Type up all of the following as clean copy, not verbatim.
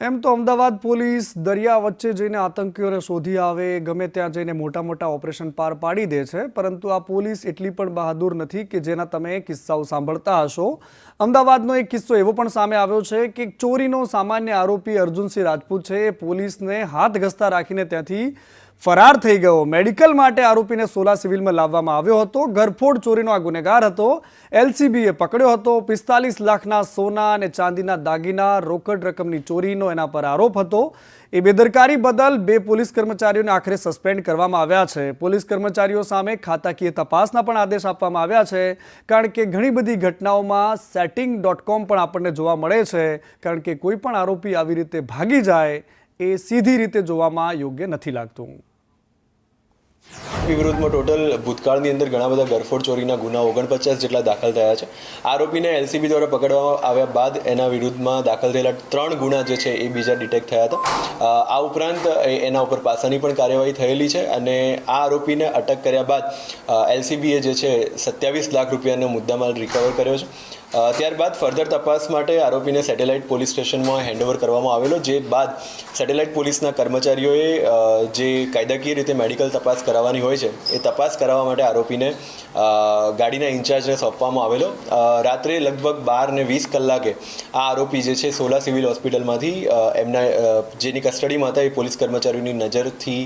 એમ તો અમદાવાદ પોલીસ દરિયા વચ્ચે જઈને આતંકીઓને શોધી આવે, ગમે ત્યાં જઈને મોટા મોટા ઓપરેશન પાર પાડી દે છે, પરંતુ આ પોલીસ એટલી પણ બહાદુર નથી કે જેના તમે કિસ્સાઓ સાંભળતા હશો। અમદાવાદનો એક કિસ્સો એવો પણ સામે આવ્યો છે કે ચોરીનો સામાન્ય આરોપી અર્જુનસિંહ રાજપૂત છે એ પોલીસને હાથ ઘસતા રાખીને ત્યાંથી ફરાર થઈ ગયો। મેડિકલ માટે આરોપીને સોલા સિવિલમાં લાવવામાં આવ્યો હતો। ઘરફોડ ચોરીનો આ ગુનેગાર હતો। એલસીબીએ પકડ્યો હતો। 45 લાખના સોના અને ચાંદીના દાગીના, રોકડ રકમની ચોરીનો એના પર આરોપ હતો। એ બેદરકારી બદલ 2 પોલીસ કર્મચારીઓને આખરે સસ્પેન્ડ કરવામાં આવ્યા છે। પોલીસ કર્મચારીઓ સામે ખાતાકીય તપાસના પણ આદેશ આપવામાં આવ્યા છે, કારણ કે ઘણી બધી ઘટનાઓમાં setting.com પણ આપણને જોવા મળે છે, કારણ કે કોઈ પણ આરોપી આવી રીતે ભાગી જાય એ સીધી રીતે જોવામાં યોગ્ય નથી લાગતું। વિરુદ્ધમાં ટોટલ ભૂતકાળની અંદર ઘણા બધા ગરફોડ ચોરીના ગુના 49 જેટલા દાખલ થયા છે। આરોપીને એલસીબી દ્વારા પકડવામાં આવ્યા બાદ એના વિરુદ્ધમાં દાખલ થયેલા 3 ગુના જે છે એ બીજા ડિટેક્ટ થયા હતા। આ ઉપરાંત એના ઉપર પાસાની પણ કાર્યવાહી થયેલી છે અને આ આરોપીને અટક કર્યા બાદ એલસીબીએ જે છે 27 લાખ રૂપિયાનો મુદ્દામાલ રિકવર કર્યો છે। ત્યારબાદ ફર્ધર તપાસ માટે આરોપીને સેટેલાઇટ પોલીસ સ્ટેશનમાં હેન્ડઓવર કરવામાં આવેલો, જે બાદ સેટેલાઇટ પોલીસના કર્મચારીઓએ જે કાયદાકીય રીતે મેડિકલ તપાસ કરાવવાની હોય છે એ તપાસ કરાવવા માટે આરોપીને ગાડીના ઇન્ચાર્જને સોંપવામાં આવેલો। રાત્રે લગભગ 12:20 કલાકે આ આરોપી જે છે સોલા સિવિલ હોસ્પિટલમાંથી એમના જેની કસ્ટડીમાં હતા એ પોલીસ કર્મચારીઓની નજરથી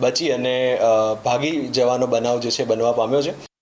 બચી અને ભાગી જવાનો બનાવ જે છે બનવા પામ્યો છે।